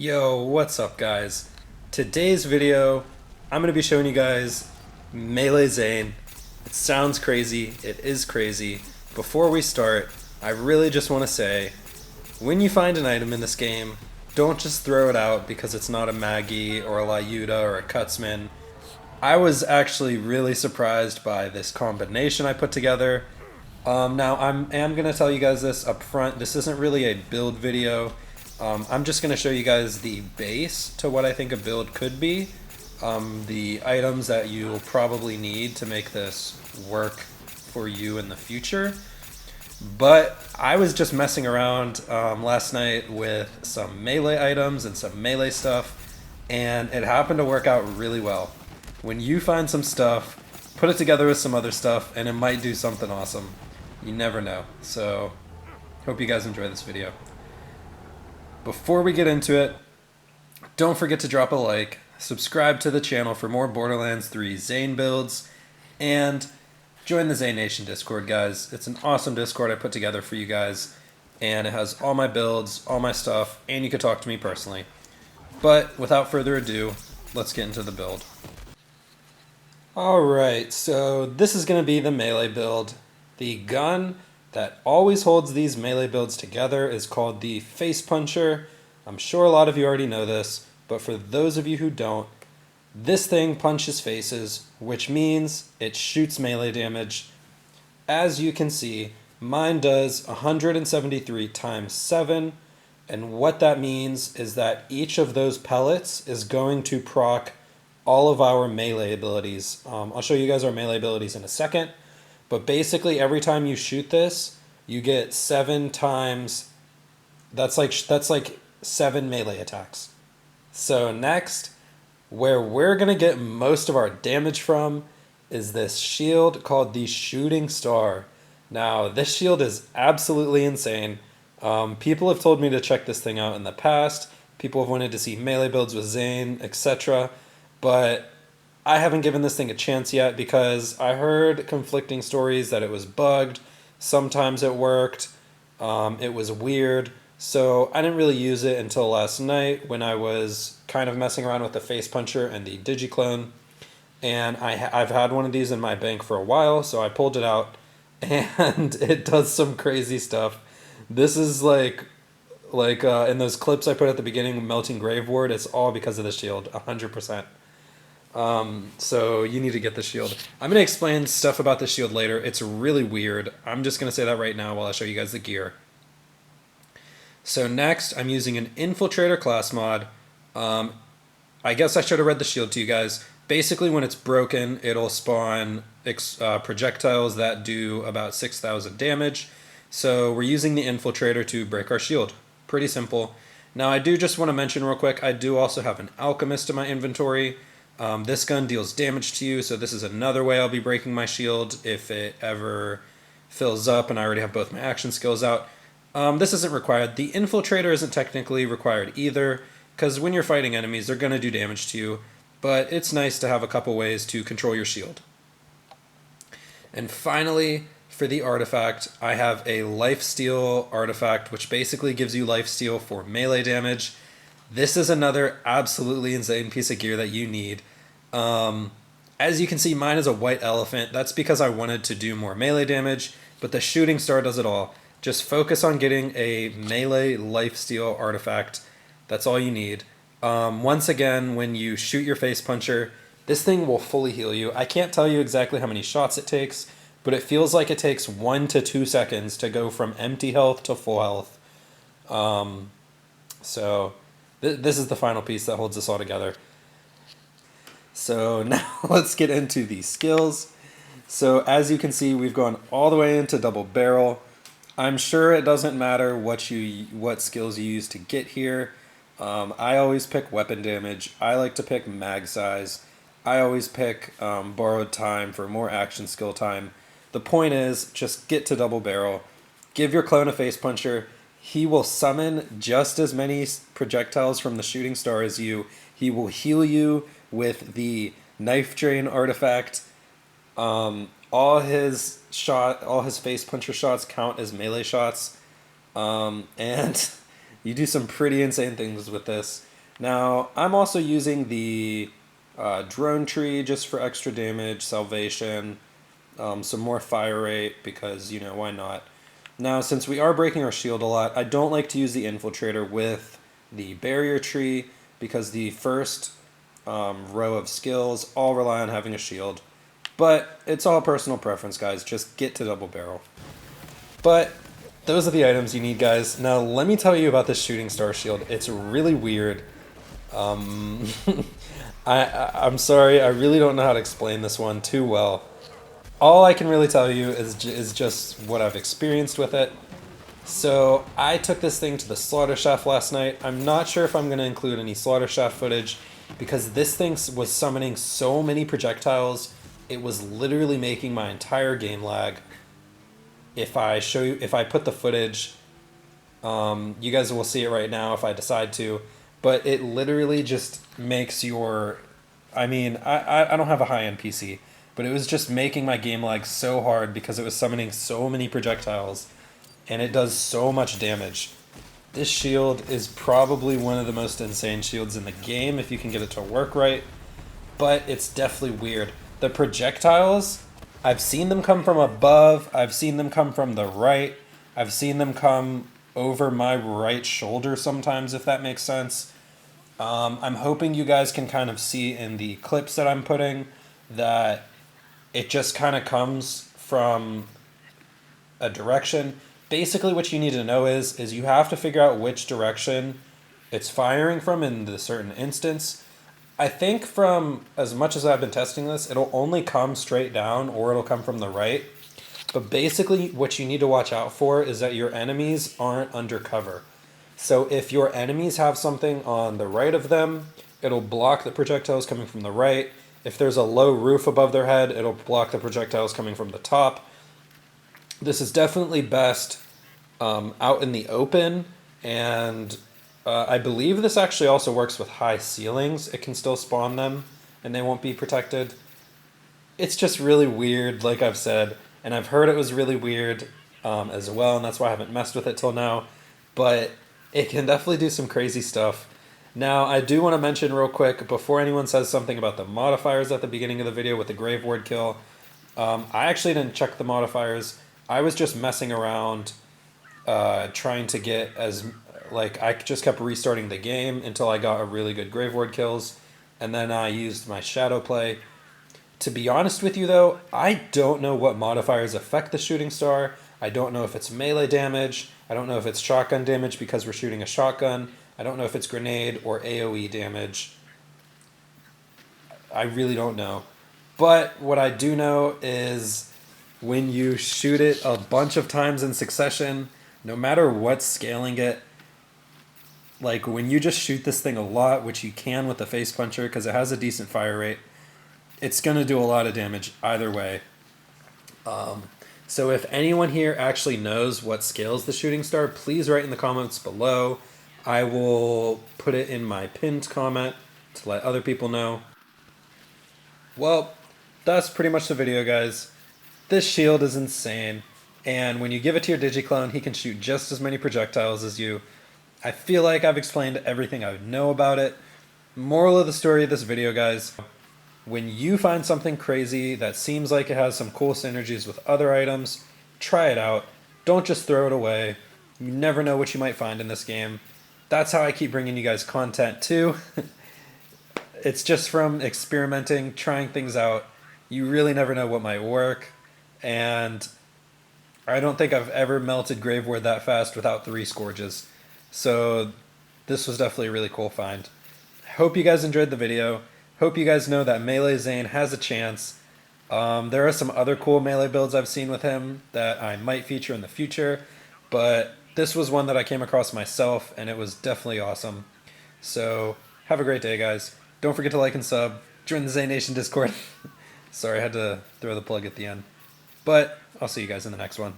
Yo, what's up guys? Today's video, I'm going to be showing you guys Melee Zane. It sounds crazy, it is crazy. Before we start, I really just want to say, when you find an item in this game, don't just throw it out because it's not a Maggie or a Lyuda or a Cutsman. I was actually really surprised by this combination I put together. Now, am going to tell you guys this up front. This isn't really a build video. I'm just going to show you guys the base to what I think a build could be. The items that you'll probably need to make this work for you in the future. But I was just messing around last night with some melee items and some melee stuff, and it happened to work out really well. When you find some stuff, put it together with some other stuff, and it might do something awesome. You never know. So, hope you guys enjoy this video. Before we get into it, don't forget to drop a like, subscribe to the channel for more Borderlands 3 Zane builds, and join the Zane Nation Discord, guys. It's an awesome Discord I put together for you guys, and it has all my builds, all my stuff, and you can talk to me personally. But without further ado, let's get into the build. Alright, so this is going to be the melee build. The gun that always holds these melee builds together is called the facepuncher. I'm sure a lot of you already know this, but for those of you who don't, this thing punches faces, which means it shoots melee damage. As you can see, mine does 173 times 7, and what that means is that each of those pellets is going to proc all of our melee abilities. I'll show you guys our melee abilities in a second. But basically, every time you shoot this, you get 7 times. That's like 7 melee attacks. So next, where we're gonna get most of our damage from is this shield called the Shooting Star. Now, this shield is absolutely insane. People have told me to check this thing out in the past. People have wanted to see melee builds with Zane, etc. But I haven't given this thing a chance yet because I heard conflicting stories that it was bugged. Sometimes it worked. It was weird. So I didn't really use it until last night when I was kind of messing around with the facepuncher and the digiclone. And I've had one of these in my bank for a while, so I pulled it out and it does some crazy stuff. This is like in those clips I put at the beginning, Melting Grave Ward, it's all because of the shield, 100%. So you need to get the shield. I'm going to explain stuff about the shield later. It's really weird. I'm just going to say that right now while I show you guys the gear. So next, I'm using an Infiltrator class mod. I guess I should have read the shield to you guys. Basically, when it's broken, it'll spawn projectiles that do about 6,000 damage. So we're using the Infiltrator to break our shield. Pretty simple. Now, I do just want to mention real quick, I do also have an Alchemist in my inventory. This gun deals damage to you, so this is another way I'll be breaking my shield if it ever fills up and I already have both my action skills out. This isn't required. The Infiltrator isn't technically required either, because when you're fighting enemies, they're going to do damage to you, but it's nice to have a couple ways to control your shield. And finally, for the artifact, I have a lifesteal artifact, which basically gives you lifesteal for melee damage. This is another absolutely insane piece of gear that you need. As you can see, mine is a white elephant. That's because I wanted to do more melee damage, but the Shooting Star does it all. Just focus on getting a melee lifesteal artifact. That's all you need. Once again, when you shoot your facepuncher, this thing will fully heal you. I can't tell you exactly how many shots it takes, but it feels like it takes 1 to 2 seconds to go from empty health to full health. This is the final piece that holds us all together. So now let's get into the skills. So as you can see, we've gone all the way into double barrel. I'm sure it doesn't matter what skills you use to get here. I always pick weapon damage. I like to pick mag size. I always pick borrowed time for more action skill time. The point is, just get to double barrel. Give your clone a facepuncher. He will summon just as many projectiles from the Shooting Star as you. He will heal you with the Knife Drain artifact. All his facepuncher shots count as melee shots. And you do some pretty insane things with this. Now, I'm also using the drone tree just for extra damage, salvation, some more fire rate, because, why not? Now, since we are breaking our shield a lot, I don't like to use the infiltrator with the barrier tree, because the first row of skills all rely on having a shield. But it's all personal preference, guys. Just get to double barrel. But those are the items you need, guys. Now, let me tell you about this shooting star shield. It's really weird. Um, I'm sorry, I really don't know how to explain this one too well. All I can really tell you is just what I've experienced with it. So I took this thing to the slaughter shaft last night. I'm not sure if I'm going to include any slaughter shaft footage because this thing was summoning so many projectiles. It was literally making my entire game lag. If I put the footage, you guys will see it right now if I decide to. But it literally just makes your... I mean, I don't have a high-end PC, but it was just making my game lag so hard because it was summoning so many projectiles, and it does so much damage. This shield is probably one of the most insane shields in the game if you can get it to work right, but it's definitely weird. The projectiles, I've seen them come from above, I've seen them come from the right, I've seen them come over my right shoulder sometimes, if that makes sense. I'm hoping you guys can kind of see in the clips that I'm putting that it just kind of comes from a direction. Basically what you need to know is you have to figure out which direction it's firing from in the certain instance. I think from as much as I've been testing this, it'll only come straight down or it'll come from the right. But basically what you need to watch out for is that your enemies aren't undercover. So if your enemies have something on the right of them, it'll block the projectiles coming from the right. If there's a low roof above their head, it'll block the projectiles coming from the top. This is definitely best out in the open, and I believe this actually also works with high ceilings. It can still spawn them, and they won't be protected. It's just really weird, like I've said, and I've heard it was really weird as well, and that's why I haven't messed with it till now. But it can definitely do some crazy stuff. Now, I do want to mention real quick, before anyone says something about the modifiers at the beginning of the video with the Grave Ward kill, I actually didn't check the modifiers. I was just messing around, trying to get I just kept restarting the game until I got a really good Grave Ward kills, and then I used my shadow play. To be honest with you though, I don't know what modifiers affect the shooting star. I don't know if it's melee damage. I don't know if it's shotgun damage because we're shooting a shotgun. I don't know if it's grenade or AoE damage. I really don't know. But what I do know is when you shoot it a bunch of times in succession, no matter what's scaling it, like when you just shoot this thing a lot, which you can with the face puncher because it has a decent fire rate, it's going to do a lot of damage either way. So if anyone here actually knows what scales the shooting star, please write in the comments below. I will put it in my pinned comment to let other people know. Well, that's pretty much the video, guys. This shield is insane, and when you give it to your digiclone, he can shoot just as many projectiles as you. I feel like I've explained everything I know about it. Moral of the story of this video, guys: when you find something crazy that seems like it has some cool synergies with other items, try it out. Don't just throw it away. You never know what you might find in this game. That's how I keep bringing you guys content too. It's just from experimenting, trying things out. You really never know what might work. And I don't think I've ever melted Grave Ward that fast without 3 Scourges. So this was definitely a really cool find. Hope you guys enjoyed the video. Hope you guys know that Melee Zane has a chance. There are some other cool melee builds I've seen with him that I might feature in the future, but this was one that I came across myself, and it was definitely awesome. So, have a great day, guys. Don't forget to like and sub. Join the Zane Nation Discord. Sorry, I had to throw the plug at the end. But, I'll see you guys in the next one.